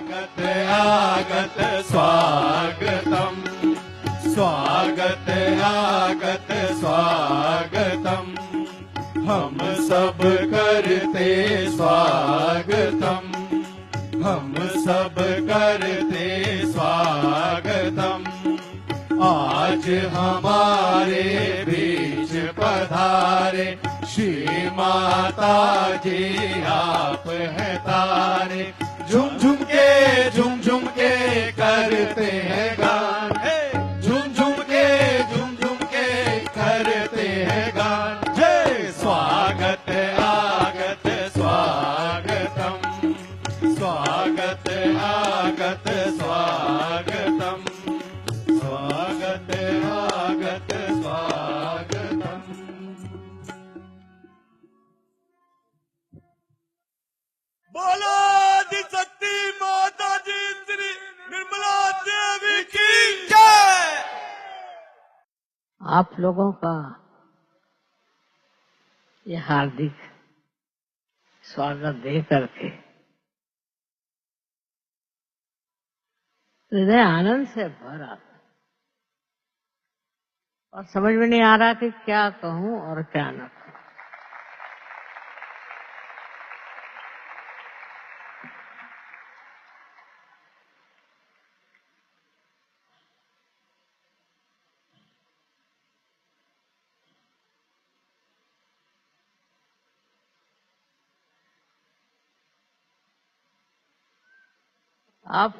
आगत स्वागतम, स्वागत आगत स्वागतम, हम सब करते स्वागतम, हम सब करते स्वागतम। आज हमारे बीच पधारे श्री माता जी आप हैं तारे, झूम झूम के करते हैं गान, झूम झूम के करते हैं गान। जय स्वागत आगत स्वागतम, स्वागत आगत स्वागतम, स्वागत आगत स्वागतम। बोलो आदिशक्ति माता जी श्री निर्मला देवी की जय। आप लोगों का ये हार्दिक स्वागत दे करके हृदय आनंद से भर आता और समझ में नहीं आ रहा कि क्या कहूं और क्या न कहूं। आप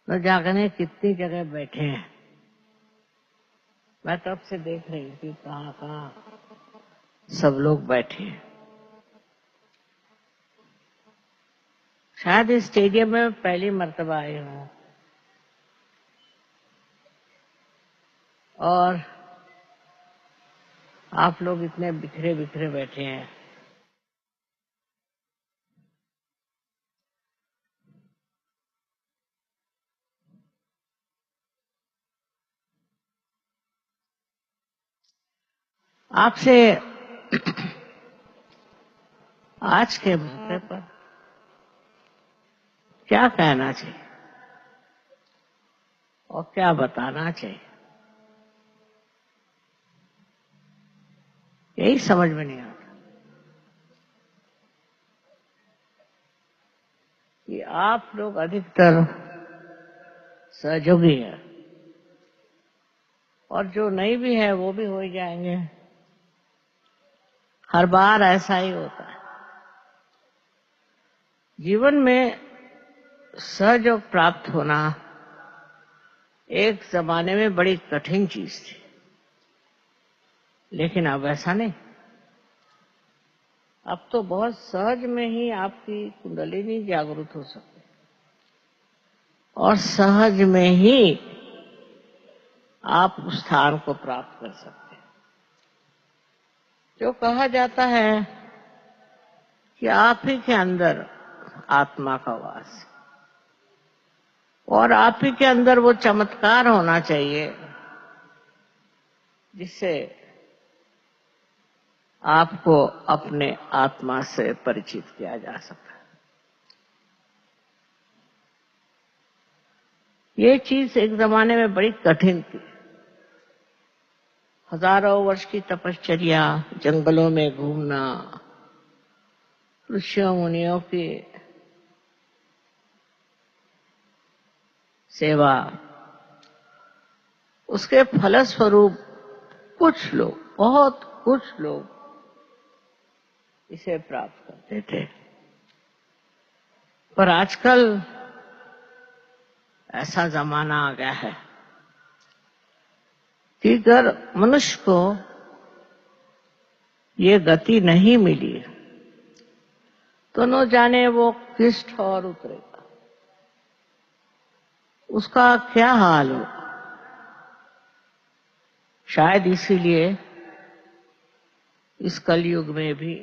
न जाने कितनी जगह बैठे हैं, मैं तब से देख रही थी कहाँ कहाँ सब लोग बैठे हैं। शायद इस स्टेडियम में पहली मर्तबा आई हूँ और आप लोग इतने बिखरे बिखरे बैठे हैं। आपसे आज के मौके पर क्या कहना चाहिए और क्या बताना चाहिए, यही समझ में नहीं आता कि आप लोग अधिकतर सहयोगी हैं और जो नहीं भी है वो भी हो ही जाएंगे। हर बार ऐसा ही होता है। जीवन में सहयोग प्राप्त होना एक जमाने में बड़ी कठिन चीज थी, लेकिन अब ऐसा नहीं। अब तो बहुत सहज में ही आपकी कुंडलिनी जागृत हो सकती है और सहज में ही आप उस स्थान को प्राप्त कर सकते हैं। जो कहा जाता है कि आप ही के अंदर आत्मा का वास है और आप ही के अंदर वो चमत्कार होना चाहिए जिससे आपको अपने आत्मा से परिचित किया जा सके। ये चीज एक जमाने में बड़ी कठिन थी। हजारों वर्ष की तपश्चर्या, जंगलों में घूमना, ऋषियों मुनियों की सेवा, उसके फलस्वरूप कुछ लोग, बहुत कुछ लोग इसे प्राप्त करते थे। पर आजकल ऐसा जमाना आ गया है कि अगर मनुष्य को ये गति नहीं मिली तो न जाने वो किस ठौर उतरेगा, उसका क्या हाल हो। शायद इसीलिए इस कलयुग में भी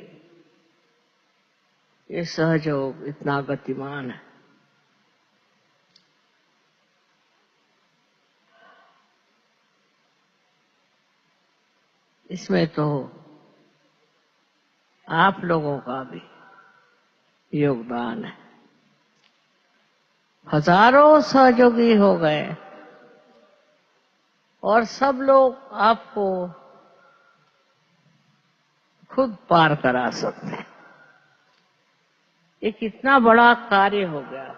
ये सहयोग इतना गतिमान है। इसमें तो आप लोगों का भी योगदान है। हजारों सहयोगी हो गए और सब लोग आपको खुद पार करा सकते हैं। ये कितना बड़ा कार्य हो गया,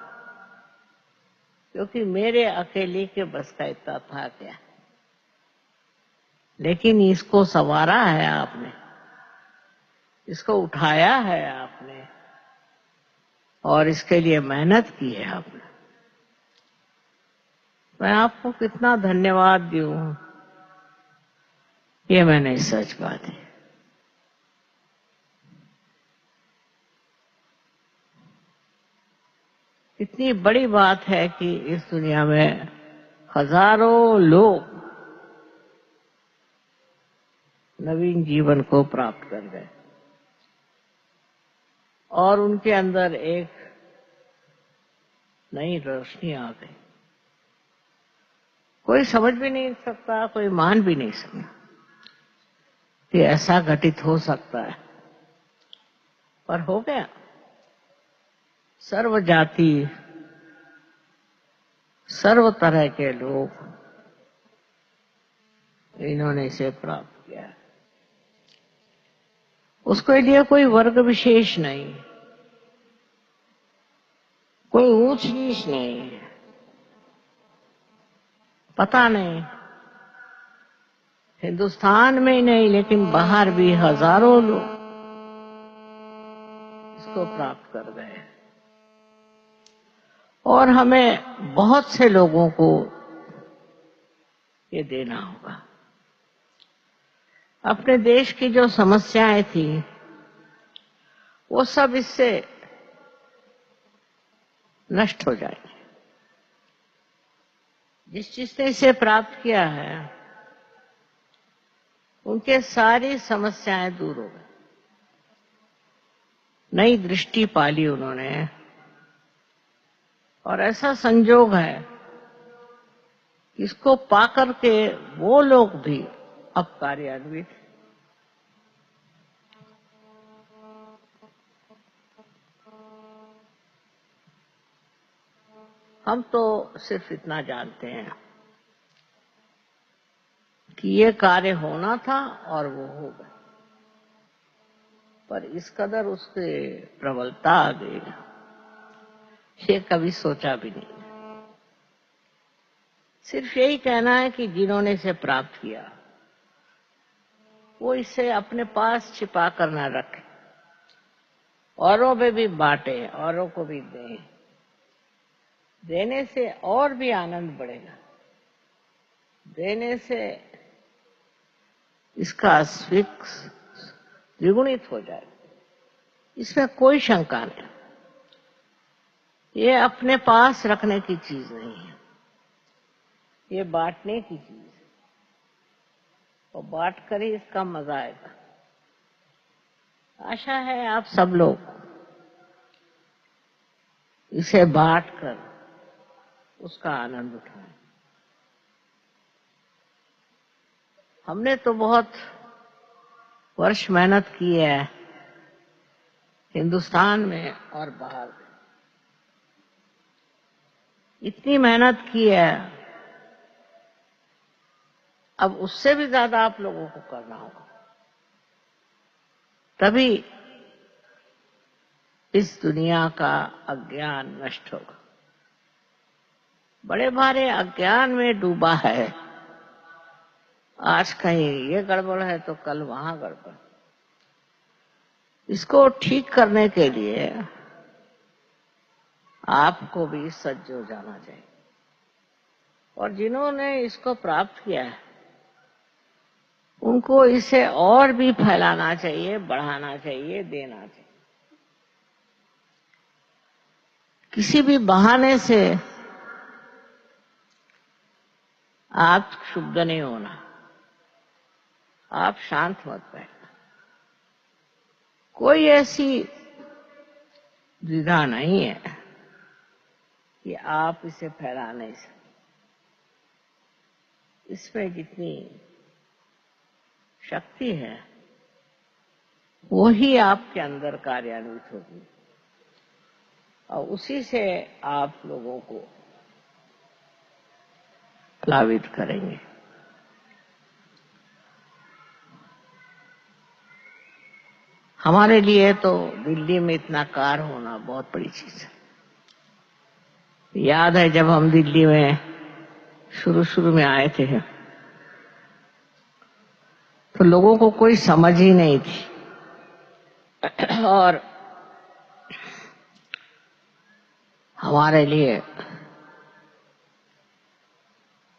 क्योंकि मेरे अकेले के बस का इतना था क्या। लेकिन इसको संवारा है आपने, इसको उठाया है आपने और इसके लिए मेहनत की है आपने। मैं आपको कितना धन्यवाद दूं, ये मैं नहीं सोच पाती। इतनी बड़ी बात है कि इस दुनिया में हजारों लोग नवीन जीवन को प्राप्त कर गए और उनके अंदर एक नई रोशनी आ गई। कोई समझ भी नहीं सकता, कोई मान भी नहीं सकता कि ऐसा घटित हो सकता है, पर हो गया। सर्व जाति, सर्व तरह के लोग इन्होंने इसे प्राप्त किया। उसके लिए कोई वर्ग विशेष नहीं, कोई ऊंच नीच नहीं, पता नहीं हिंदुस्तान में ही नहीं लेकिन बाहर भी हजारों लोग इसको प्राप्त कर गए। और हमें बहुत से लोगों को ये देना होगा। अपने देश की जो समस्याएं थी वो सब इससे नष्ट हो जाएगी। जिसने इसे प्राप्त किया है उनके सारी समस्याएं दूर हो गई, नई दृष्टि पाली उन्होंने। और ऐसा संजोग है कि इसको पाकर के वो लोग भी अब कार्यान्वित। हम तो सिर्फ इतना जानते हैं कि ये कार्य होना था और वो हो गया, पर इस कदर उसके प्रबलता आ गई, ये कभी सोचा भी नहीं। सिर्फ यही कहना है कि जिन्होंने इसे प्राप्त किया वो इसे अपने पास छिपा कर ना रखे, औरों में भी बांटे, औरों को भी दें। देने से और भी आनंद बढ़ेगा, देने से इसका स्विक्स द्विगुणित हो जाएगा, इसमें कोई शंका नहीं। ये अपने पास रखने की चीज नहीं है, ये बांटने की चीज है, और बांट कर ही इसका मजा आएगा। आशा है आप सब लोग इसे बांट कर उसका आनंद उठाएं। हमने तो बहुत वर्ष मेहनत की है हिंदुस्तान में और बाहर में, इतनी मेहनत की है, अब उससे भी ज्यादा आप लोगों को करना होगा, तभी इस दुनिया का अज्ञान नष्ट होगा। बड़े भारे अज्ञान में डूबा है, आज कहीं ये गड़बड़ है तो कल वहां गड़बड़। इसको ठीक करने के लिए आपको भी सज्ज हो जाना चाहिए, और जिन्होंने इसको प्राप्त किया है उनको इसे और भी फैलाना चाहिए, बढ़ाना चाहिए, देना चाहिए। किसी भी बहाने से आप क्षुब्ध नहीं होना, आप शांत मत बैठना। कोई ऐसी द्विधा नहीं है कि आप इसे फैला नहीं सकते। इसमें जितनी शक्ति है वो ही आपके अंदर कार्यान्वित होगी। और उसी से आप लोगों को प्लावित करेंगे। हमारे लिए तो दिल्ली में इतना कार होना बहुत बड़ी चीज है। याद है जब हम दिल्ली में शुरू में आए थे तो लोगों को कोई समझ ही नहीं थी, और हमारे लिए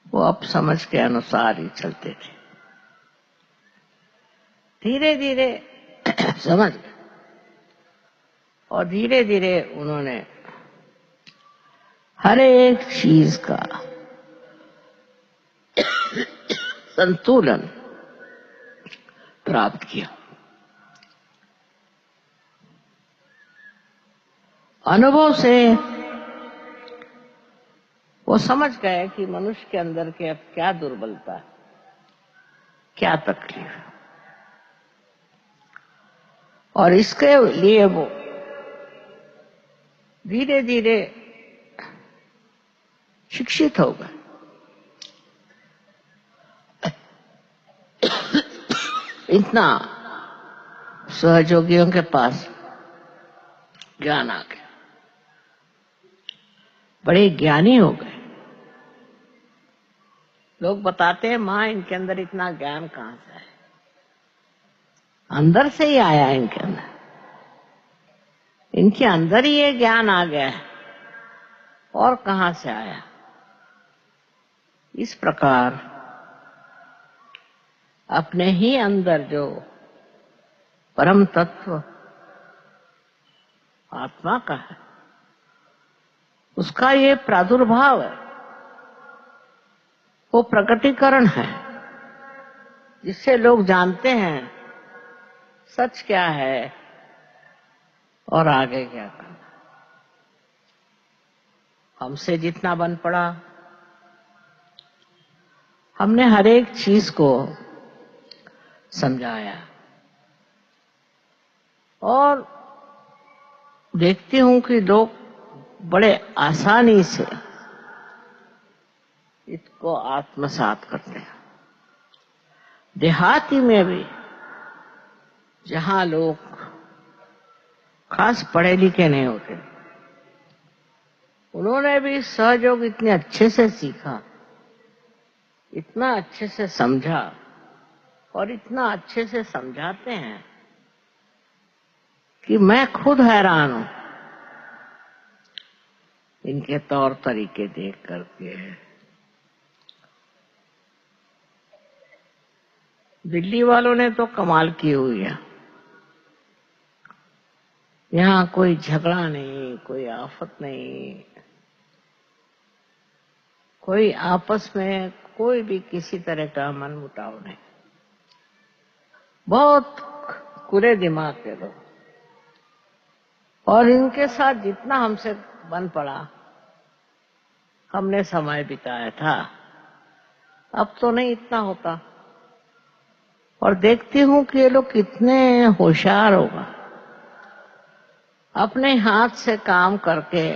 वो अब समझ के अनुसार ही चलते थे। धीरे धीरे समझ गए और धीरे धीरे उन्होंने हर एक चीज का संतुलन प्राप्त किया। अनुभव से वो समझ गए कि मनुष्य के अंदर के अब क्या दुर्बलता है, क्या तकलीफ है, और इसके लिए वो धीरे धीरे शिक्षित हो गए। इतना सहयोगियों के पास ज्ञान आ गया, बड़े ज्ञानी हो गए। लोग बताते हैं माँ इनके अंदर इतना ज्ञान कहां से है, अंदर से ही आया इनके अंदर, इनके अंदर ही ये ज्ञान आ गया है, और कहां से आया। इस प्रकार अपने ही अंदर जो परम तत्व आत्मा का है, उसका ये प्रादुर्भाव है, वो प्रकटीकरण है, जिससे लोग जानते हैं सच क्या है और आगे क्या करना। हमसे जितना बन पड़ा, हमने हर एक चीज को समझाया, और देखती हूं कि लोग बड़े आसानी से इसको आत्मसात करते हैं। देहाती में भी जहां लोग खास पढ़े लिखे नहीं होते, उन्होंने भी सहयोग इतने अच्छे से सीखा, इतना अच्छे से समझा, और इतना अच्छे से समझाते हैं कि मैं खुद हैरान हूं इनके तौर तरीके देख करके। दिल्ली वालों ने तो कमाल की हुई है। यहाँ कोई झगड़ा नहीं, कोई आफत नहीं, कोई आपस में कोई भी किसी तरह का मनमुटाव नहीं। बहुत खुले दिमाग के लोग, और इनके साथ जितना हमसे बन पड़ा, हमने समय बिताया था, अब तो नहीं इतना होता। और देखती हूं कि ये लोग कितने होशियार होगा, अपने हाथ से काम करके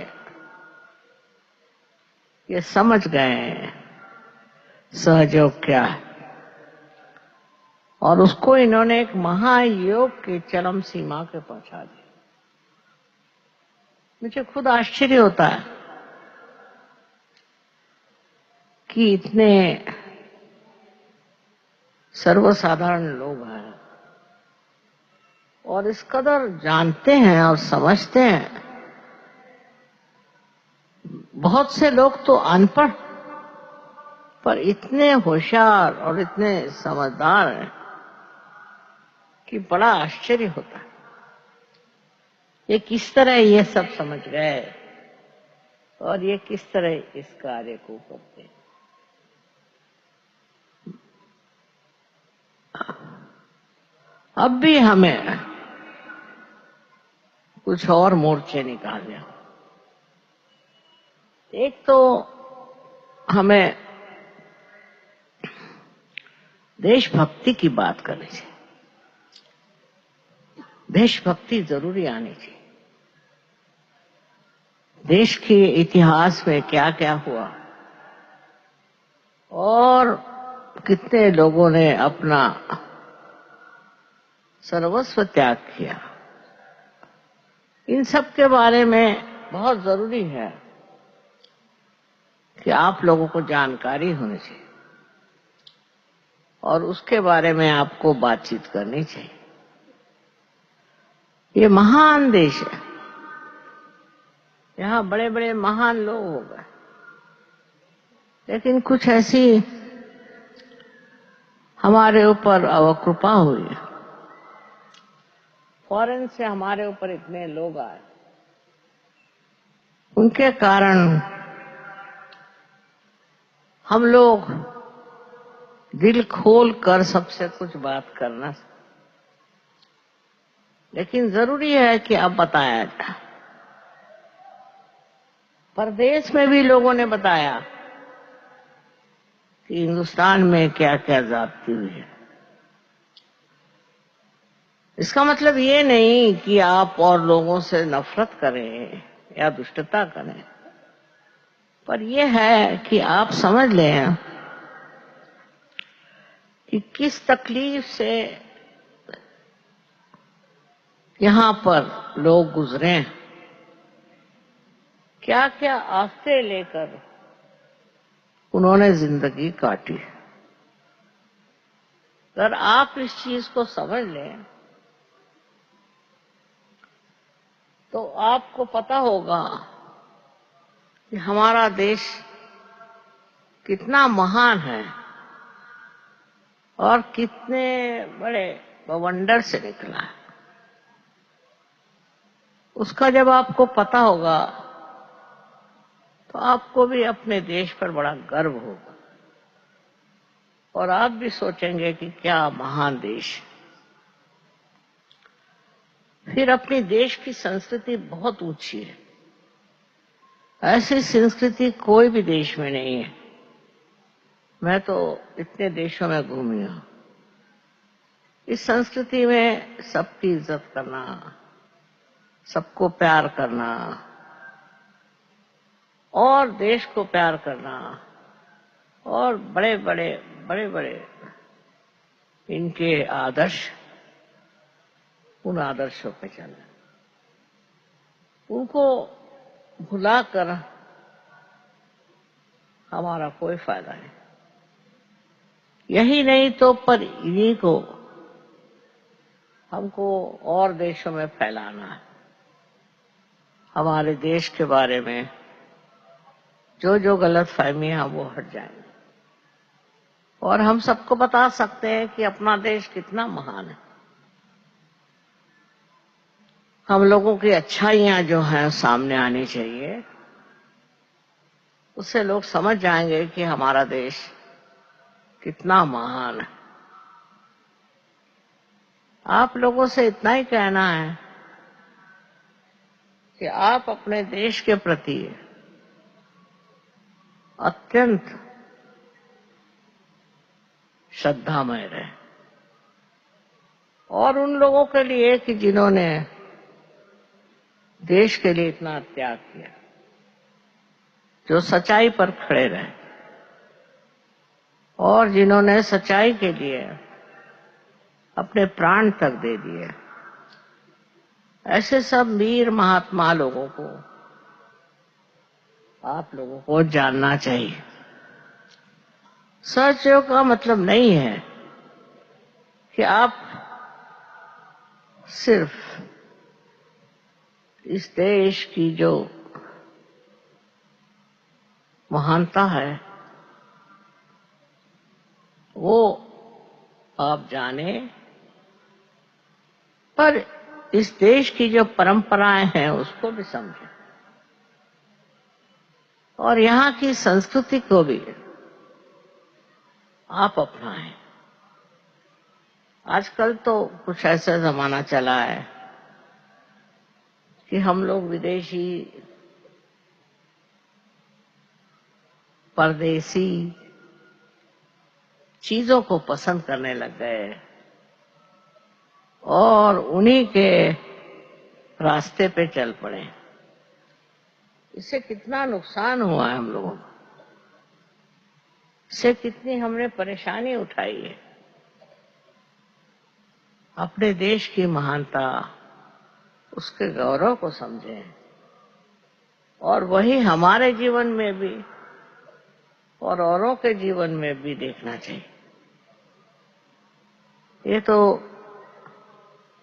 ये समझ गए सहयोग क्या है, और उसको इन्होंने एक महायोग की चरम सीमा पे पहुंचा दिया। मुझे खुद आश्चर्य होता है कि इतने सर्वसाधारण लोग हैं और इस कदर जानते हैं और समझते हैं। बहुत से लोग तो अनपढ़ पर इतने होशियार और इतने समझदार हैं कि बड़ा आश्चर्य होता है। ये किस तरह ये सब समझ गए और ये किस तरह इस कार्य को करते हैं। अब भी हमें कुछ और मोर्चे निकालने हैं। एक तो हमें देशभक्ति की बात करनी चाहिए, देशभक्ति जरूरी आनी चाहिए। देश के इतिहास में क्या क्या हुआ और कितने लोगों ने अपना सर्वस्व त्याग किया, इन सब के बारे में बहुत जरूरी है कि आप लोगों को जानकारी होनी चाहिए और उसके बारे में आपको बातचीत करनी चाहिए। ये महान देश है, यहाँ बड़े बड़े महान लोग हो गए, लेकिन कुछ ऐसी हमारे ऊपर अवकृपा हुई है। फॉरेन से हमारे ऊपर इतने लोग आए, उनके कारण हम लोग दिल खोल कर सबसे कुछ बात करना, लेकिन जरूरी है कि अब बताया जाए। परदेश में भी लोगों ने बताया कि हिंदुस्तान में क्या क्या ज्यादती हुई है। इसका मतलब ये नहीं कि आप और लोगों से नफरत करें या दुष्टता करें, पर यह है कि आप समझ लें कि किस तकलीफ से यहां पर लोग गुजरे हैं, क्या क्या आफतें लेकर उन्होंने जिंदगी काटी। अगर आप इस चीज को समझ लें तो आपको पता होगा कि हमारा देश कितना महान है और कितने बड़े बवंडर से निकला है। उसका जब आपको पता होगा तो आपको भी अपने देश पर बड़ा गर्व होगा और आप भी सोचेंगे कि क्या महान देश। फिर अपने देश की संस्कृति बहुत ऊंची है, ऐसी संस्कृति कोई भी देश में नहीं है। मैं तो इतने देशों में घूमी हूं। इस संस्कृति में सबकी इज्जत करना, सबको प्यार करना और देश को प्यार करना और बड़े बड़े इनके आदर्श, उन आदर्शों पे चलना, उनको भुलाकर हमारा कोई फायदा नहीं। यही नहीं तो पर इन्हीं को हमको और देशों में फैलाना है। हमारे देश के बारे में जो जो गलत फहमियां वो हट जाएंगी और हम सबको बता सकते हैं कि अपना देश कितना महान है। हम लोगों की अच्छाइयां जो हैं सामने आनी चाहिए, उससे लोग समझ जाएंगे कि हमारा देश कितना महान है। आप लोगों से इतना ही कहना है कि आप अपने देश के प्रति अत्यंत श्रद्धामय रहे और उन लोगों के लिए कि जिन्होंने देश के लिए इतना त्याग किया, जो सच्चाई पर खड़े रहे और जिन्होंने सच्चाई के लिए अपने प्राण तक दे दिए, ऐसे सब वीर महात्मा लोगों को आप लोगों को जानना चाहिए। सहयोग का मतलब नहीं है कि आप सिर्फ इस देश की जो महानता है वो आप जाने, पर इस देश की जो परंपराएं हैं उसको भी समझें और यहाँ की संस्कृति को भी आप अपनाएं। आजकल तो कुछ ऐसा जमाना चला है कि हम लोग विदेशी, परदेसी चीजों को पसंद करने लग गए और उन्हीं के रास्ते पे चल पड़े। इससे कितना नुकसान हुआ है हम लोगों को, इससे कितनी हमने परेशानी उठाई है। अपने देश की महानता, उसके गौरव को समझें और वही हमारे जीवन में भी और औरों के जीवन में भी देखना चाहिए। ये तो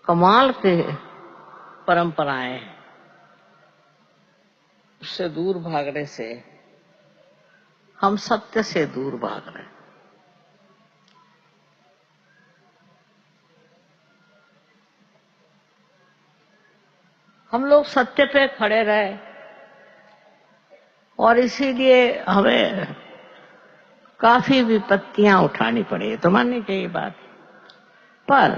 कमाल के परंपराएं हैं, उससे दूर भागने से हम सत्य से दूर भाग रहे हैं। हम लोग सत्य पे खड़े रहे और इसीलिए हमें काफी विपत्तियां उठानी पड़ी, तो माननी चाहिए बात। पर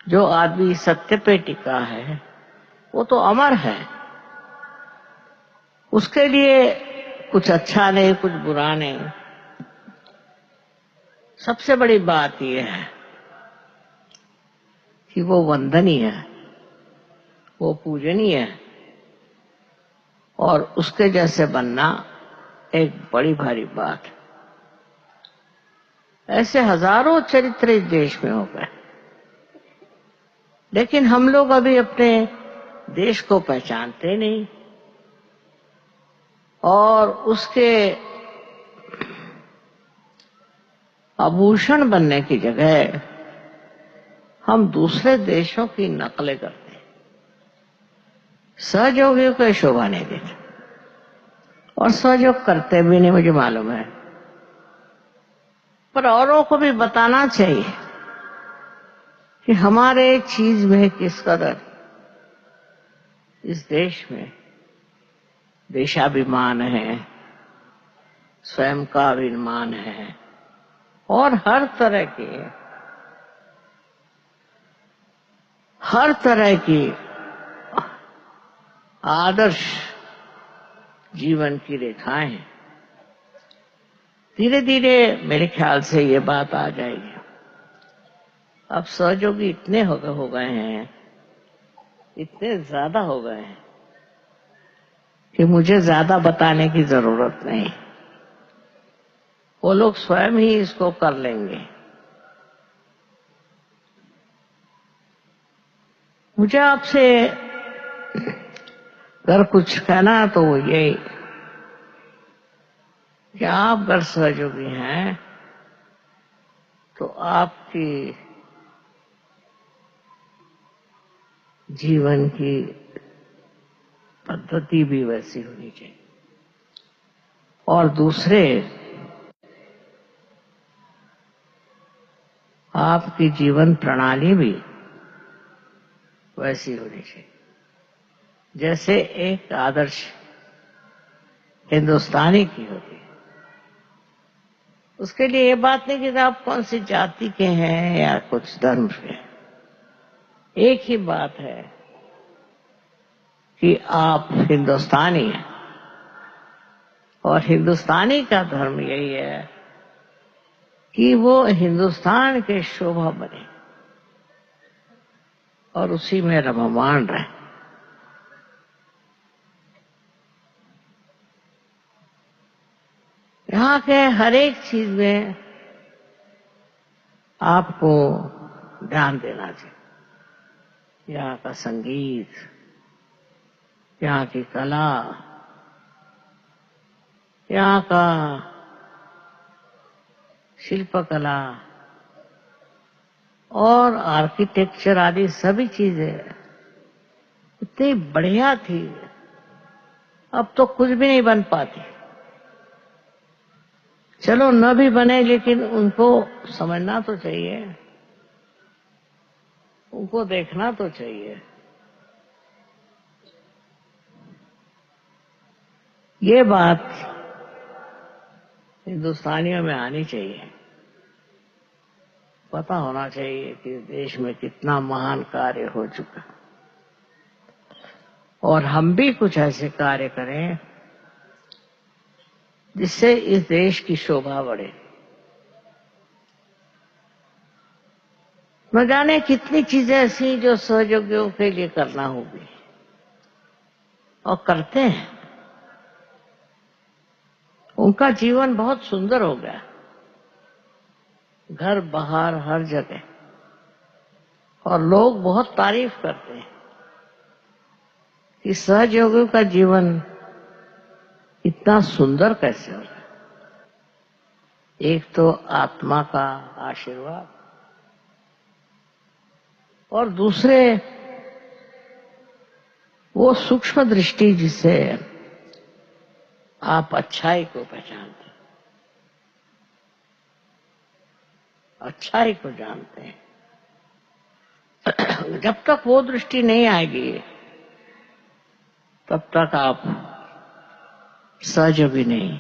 जो आदमी सत्य पे टिका है वो तो अमर है, उसके लिए कुछ अच्छा नहीं, कुछ बुरा नहीं। सबसे बड़ी बात यह है कि वो वंदनीय है, वो पूजनीय है और उसके जैसे बनना एक बड़ी भारी बात है। ऐसे हजारों चरित्र इस देश में हो गए, लेकिन हम लोग अभी अपने देश को पहचानते नहीं और उसके आभूषण बनने की जगह हम दूसरे देशों की नकलें करते हैं। सहयोगियों को शोभा नहीं देते और सहयोग करते भी नहीं, मुझे मालूम है, पर औरों को भी बताना चाहिए कि हमारे चीज में किस कदर इस देश में देशाभिमान है, स्वयं का अभिमान है और हर तरह की आदर्श जीवन की रेखाएं हैं। धीरे धीरे मेरे ख्याल से ये बात आ जाएगी। अब सहयोगी इतने हो गए हैं, इतने ज्यादा हो गए हैं कि मुझे ज्यादा बताने की जरूरत नहीं, वो लोग स्वयं ही इसको कर लेंगे। मुझे आपसे अगर कुछ कहना तो वो यही कि आप अगर सहयोगी हैं तो आपकी जीवन की पद्धति भी वैसी होनी चाहिए और दूसरे आपकी जीवन प्रणाली भी वैसी होनी चाहिए जैसे एक आदर्श हिंदुस्तानी की होती है। उसके लिए ये बात नहीं कि आप कौन सी जाति के हैं या कुछ धर्म के, एक ही बात है कि आप हिंदुस्तानी हैं और हिंदुस्तानी का धर्म यही है कि वो हिंदुस्तान के शोभा बने और उसी में रममाण रहे। यहाँ के हर एक चीज में आपको ध्यान देना चाहिए। यहाँ का संगीत, यहाँ की कला, यहाँ का शिल्पकला और आर्किटेक्चर आदि सभी चीजें इतनी बढ़िया थी, अब तो कुछ भी नहीं बन पाती। चलो न भी बने, लेकिन उनको समझना तो चाहिए, उनको देखना तो चाहिए। ये बात हिंदुस्तानियों में आनी चाहिए, पता होना चाहिए कि देश में कितना महान कार्य हो चुका और हम भी कुछ ऐसे कार्य करें जिससे इस देश की शोभा बढ़े। न जाने कितनी चीजें ऐसी जो सहयोगियों के लिए करना होगी। और करते हैं, उनका जीवन बहुत सुंदर हो गया, घर बाहर हर जगह, और लोग बहुत तारीफ करते हैं कि सहयोगियों का जीवन इतना सुंदर कैसे हो रहा है। एक तो आत्मा का आशीर्वाद, और दूसरे वो सूक्ष्म दृष्टि जिससे आप अच्छाई को पहचानते हैं, अच्छाई को जानते हैं। जब तक वो दृष्टि नहीं आएगी तब तक आप सहयोगी नहीं।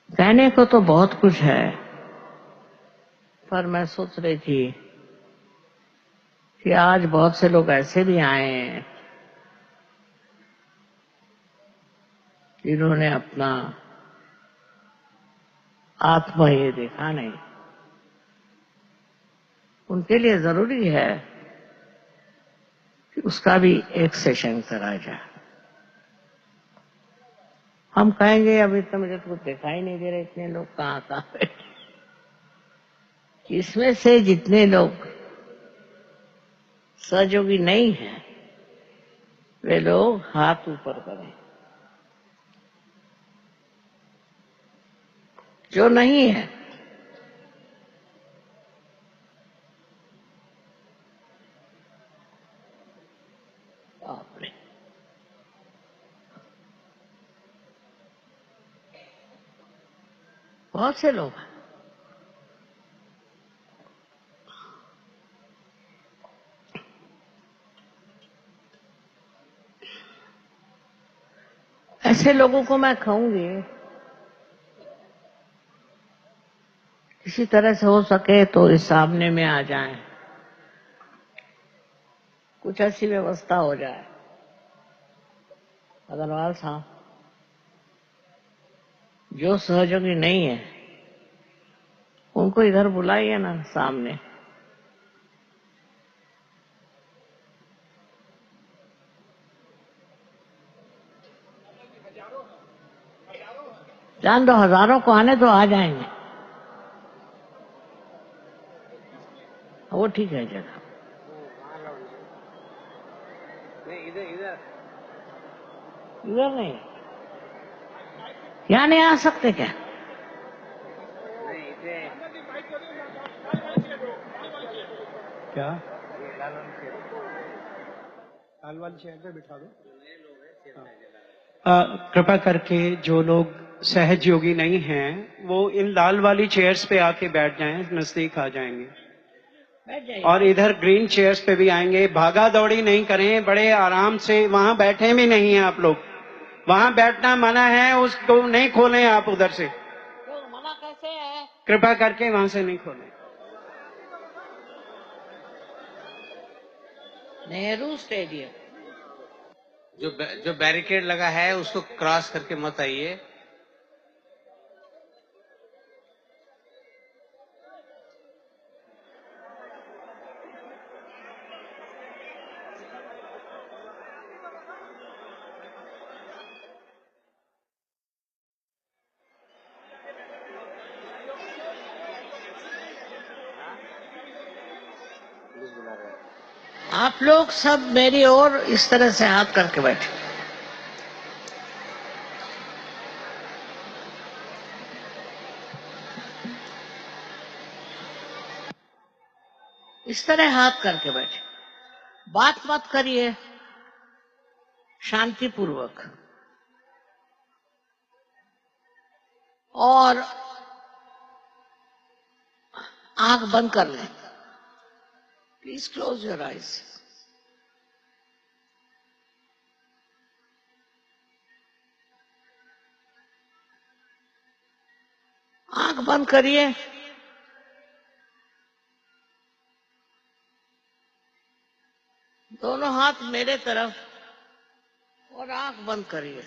कहने को तो बहुत कुछ है, पर मैं सोच रही थी कि आज बहुत से लोग ऐसे भी आए हैं जिन्होंने अपना आत्मा ये देखा नहीं। उनके लिए जरूरी है कि उसका भी एक सेशन करा जाए। हम कहेंगे अभी तो मुझे तो कुछ दिखाई नहीं दे रहे, इतने लोग कहाँ कहाँ बैठे। इसमें से जितने लोग सहयोगी नहीं हैं वे लोग हाथ ऊपर करें। जो नहीं है बाप रे, बहुत से लोग हैं। ऐसे लोगों को मैं कहूंगी किसी तरह से हो सके तो इस सामने में आ जाएं, कुछ ऐसी व्यवस्था हो जाए। अग्रवाल साहब, जो सहयोगी नहीं है उनको इधर बुलाइए ना सामने। जान दो, हजारों को आने तो आ जाएंगे, वो ठीक है जगह। इधर नहीं, यहाँ नहीं आ सकते क्या? क्या लाल वाली चेयर पे बिठा दो। कृपा करके जो लोग सहयोगी नहीं हैं वो इन लाल वाली चेयर्स पे आके बैठ जाएं, नजदीक आ जाएंगे। बैठ जाइए। और इधर ग्रीन चेयर्स पे भी आएंगे। भागा दौड़ी नहीं करें, बड़े आराम से। वहां बैठे भी नहीं हैं आप लोग, वहां बैठना मना है, उसको नहीं खोलें आप उधर से। तो मना कैसे है? कृपा करके वहां से नहीं खोलें। नेहरू स्टेडियम। जो बैरिकेड लगा है उसको क्रॉस करके मत आइए। आप लोग सब मेरी ओर इस तरह से हाथ करके बैठे। इस तरह हाथ करके बैठे, बात मत करिए, शांतिपूर्वक। और आंख बंद कर लें। Please close your eyes. आंख बंद करिए। दोनों हाथ मेरे तरफ और आंख बंद करिए।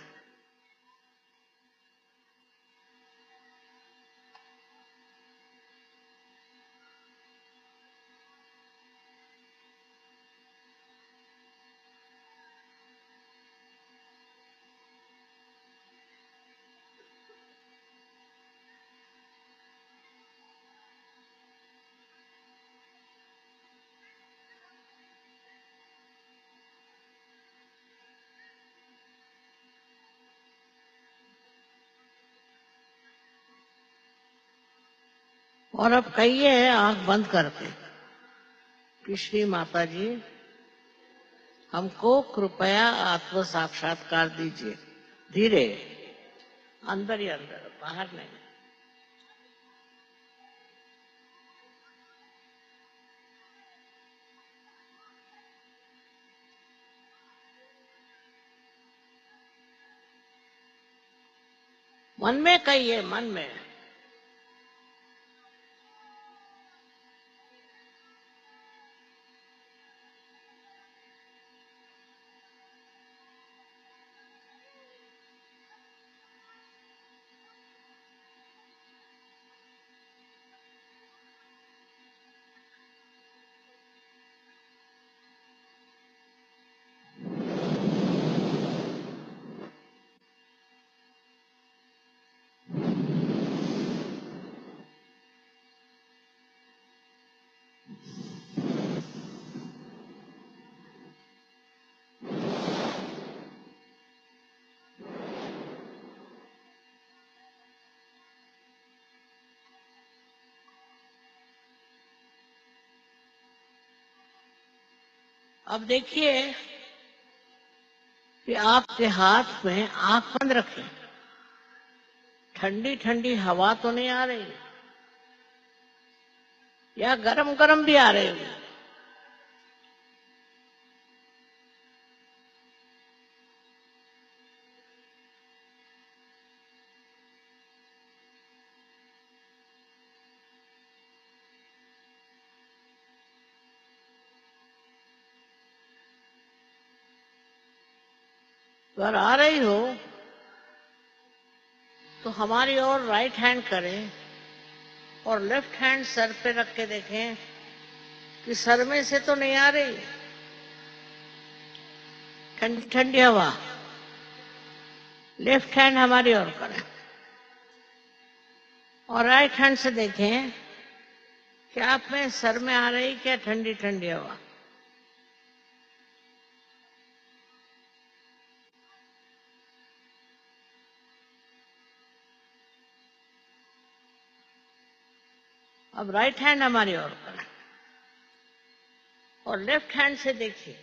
और अब कहिए आंख बंद करके कि श्री माता जी हमको कृपया आत्म साक्षात्कार दीजिए। धीरे, अंदर ही अंदर, बाहर नहीं। मन में कहिए, मन में। अब देखिए कि आपके हाथ में आंख बंद रखें। ठंडी ठंडी हवा तो नहीं आ रही, या गरम गरम भी आ रही है। अगर आ रही हो तो हमारी ओर राइट हैंड करें और लेफ्ट हैंड सर पे रख के देखें कि सर में से तो नहीं आ रही ठंडी ठंडी हवा। लेफ्ट हैंड हमारी ओर करें और राइट हैंड से देखें कि आप में सर में आ रही क्या ठंडी ठंडी हवा। अब राइट हैंड हमारी ओर करें और लेफ्ट हैंड से देखिए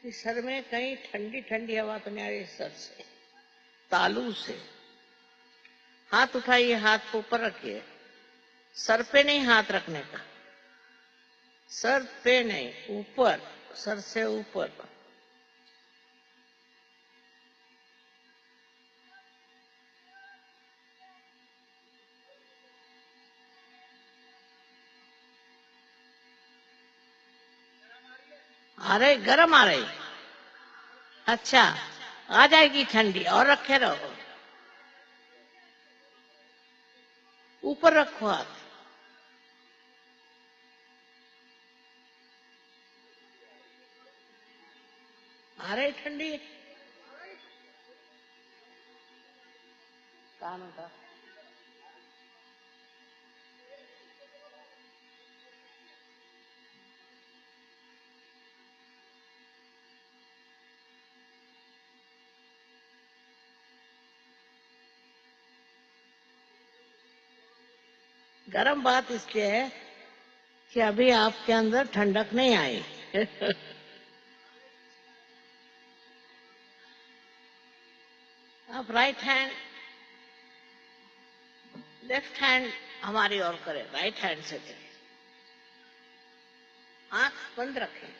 कि सर में कहीं ठंडी ठंडी हवा तो नहीं आ रही। सर से, तालू से हाथ उठाइए, हाथ को ऊपर रखिए। सर पे नहीं हाथ रखने का, सर पे नहीं, ऊपर, सर से ऊपर। आ रही, गरम आ रही। अच्छा, आ जाएगी ठंडी, और रखे रहो। ऊपर रखो हाथ। आ रही ठंडी। कान उठा। गरम बात इसलिए है कि अभी आपके अंदर ठंडक नहीं आई। अब राइट हैंड, लेफ्ट हैंड हमारी ओर करें, राइट हैंड से करें। आंख बंद रखें।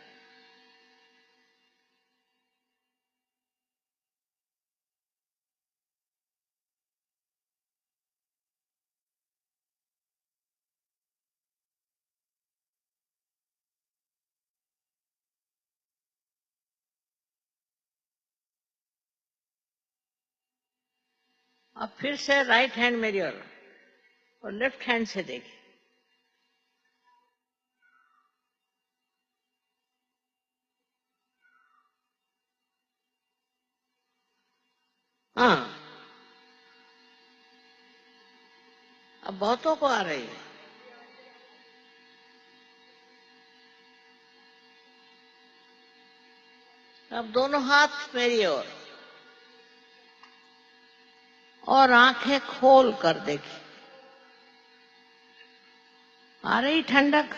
अब फिर से राइट हैंड मेरी ओर और लेफ्ट हैंड से देखिए। हाँ, अब बहुतों को आ रही है। अब दोनों हाथ मेरी ओर और आंखें खोल कर देखिए। आ रही ठंडक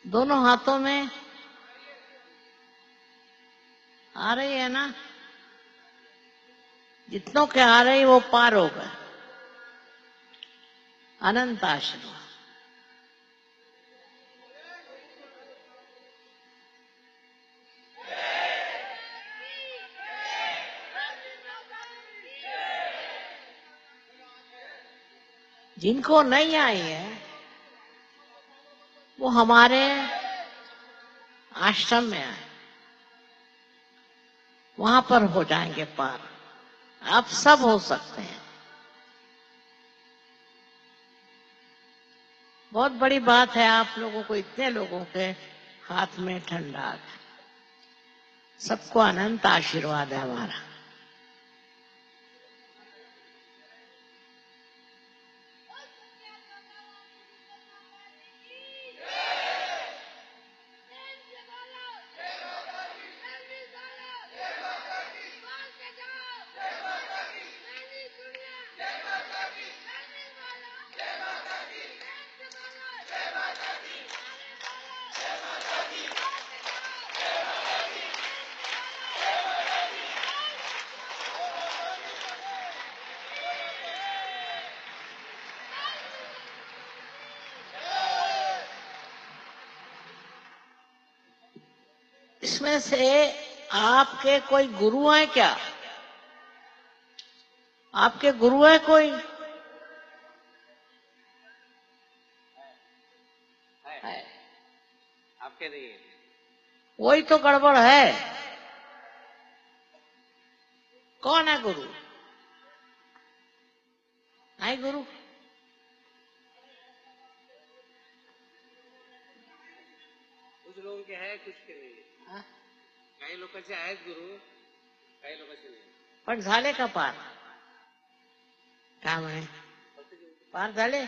दोनों हाथों में आ रही है ना। जितनों के आ रही वो पार हो गए। अनंत आशीर्वाद। जिनको नहीं आई है वो हमारे आश्रम में आए, वहां पर हो जाएंगे पार। आप सब हो सकते हैं। बहुत बड़ी बात है आप लोगों को, इतने लोगों के हाथ में ठंडा है। सबको अनंत आशीर्वाद है हमारा। इसमें से आपके कोई गुरु हैं क्या? आपके गुरु है कोई? है। आपके नहीं है। वही तो गड़बड़ है। कौन है गुरु? है गुरु? कुछ लोगों के है, कुछ के नहीं है। हाँ? काही लोकांचे आहेत गुरु, काही लोकांचे नाही. पण झाले का पार? काय म्हणे? पार झाले?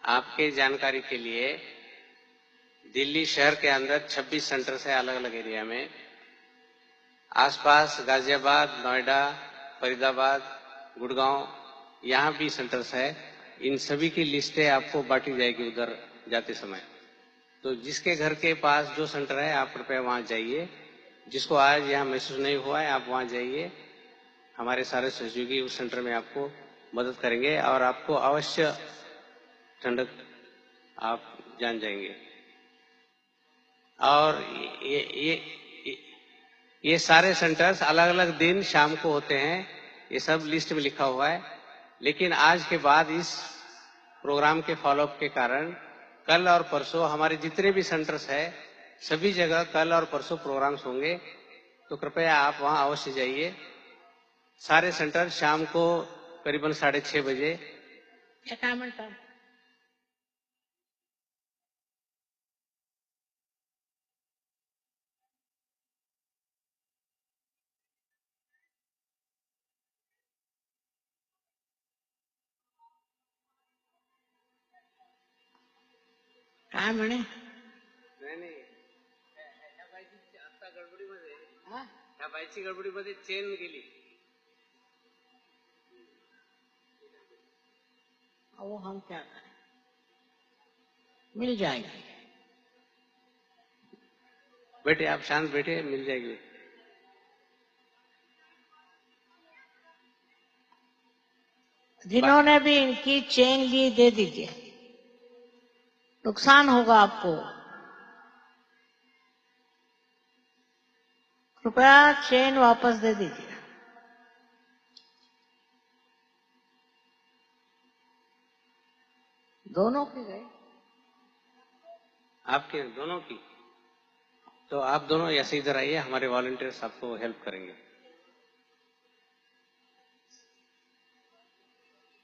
आपके जानकारी के लिए दिल्ली शहर के अंदर 26 सेंटर्स है अलग अलग एरिया में। आसपास गाजियाबाद, नोएडा, फरीदाबाद, गुड़गांव, यहाँ भी सेंटर्स है। इन सभी की लिस्टें आपको बांटी जाएगी उधर जाते समय। तो जिसके घर के पास जो सेंटर है आप कृपया वहां जाइए। जिसको आज यहाँ महसूस नहीं हुआ है आप वहां जाइए। हमारे सारे सहयोगी उस सेंटर में आपको मदद करेंगे और आपको अवश्य ठंडक आप जान जाएंगे। और ये सारे सेंटर्स अलग अलग दिन शाम को होते हैं। ये सब लिस्ट में लिखा हुआ है। लेकिन आज के बाद इस प्रोग्राम के फॉलोअप के कारण कल और परसों हमारे जितने भी सेंटर्स है सभी जगह कल और परसों प्रोग्राम्स होंगे। तो कृपया आप वहां अवश्य जाइए। सारे सेंटर शाम को करीबन 6:30 बजे। काय म्हणतात? काय म्हणे? नाही नाही ह्या बाईची आता गडबडीमध्ये हा? ह्या बाईची गडबडीमध्ये चेन गेली। वो हम क्या करें? मिल जाएगी। बैठे आप शांत बैठे, मिल जाएगी। जिन्होंने भी इनकी चेन ली दे दीजिए, नुकसान होगा आपको। कृपया चेन वापस दे दीजिए। दोनों की गए? आपके दोनों की? तो आप दोनों ऐसे इधर आइए, हमारे वॉलंटियर्स आपको हेल्प करेंगे।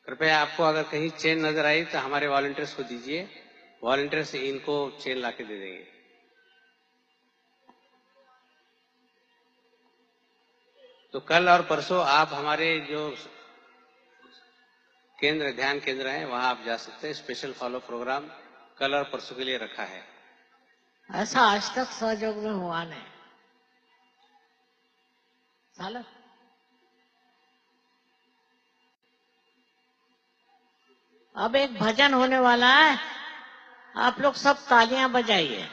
कृपया आपको अगर कहीं चेन नजर आई तो हमारे वॉलंटियर्स को दीजिए। वॉलंटियर्स इनको चेन लाके दे देंगे। तो कल और परसों आप हमारे जो केंद्र ध्यान केंद्र है, वहां आप जा सकते हैं। स्पेशल फॉलो प्रोग्राम कल और परसों के लिए रखा है। ऐसा आज तक सहयोग में हुआ नहीं। साला अब एक भजन होने वाला है, आप लोग सब तालियां बजाइए।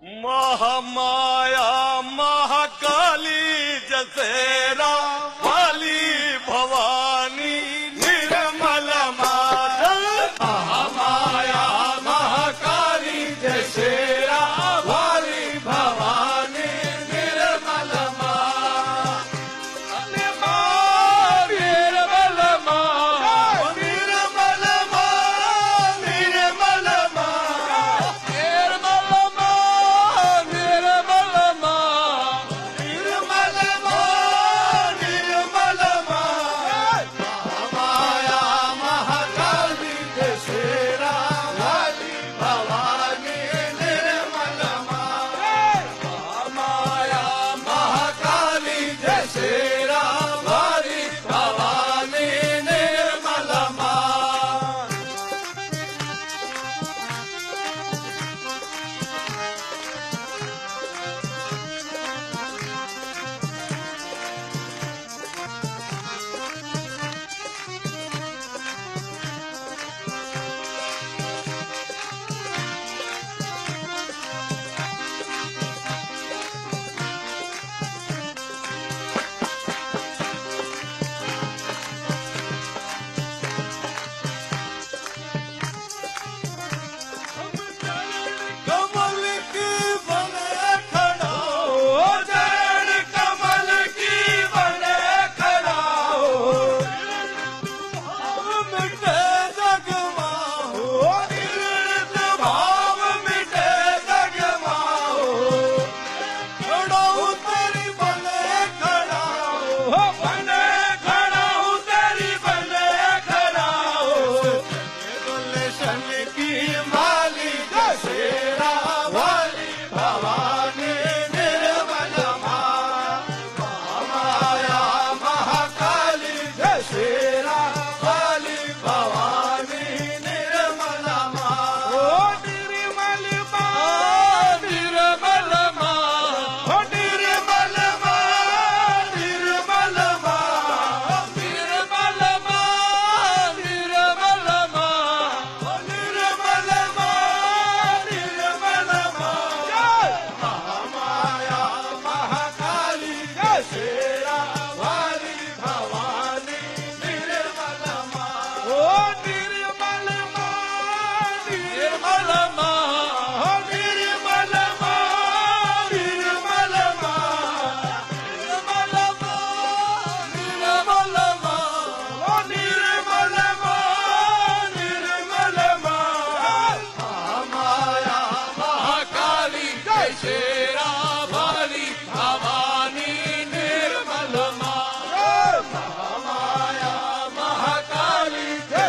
महामाया महाकाली जसेरा वाली भवानी निर्मल माता। महामाया महाकाली जसेरा वाली भवानी निर्मल माता। निर्मल माता, निर्मल माता, निर्मल माता,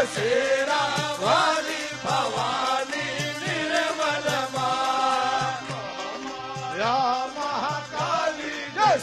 शेरा वाली भवानी निर्मल मां, या महाकाली जय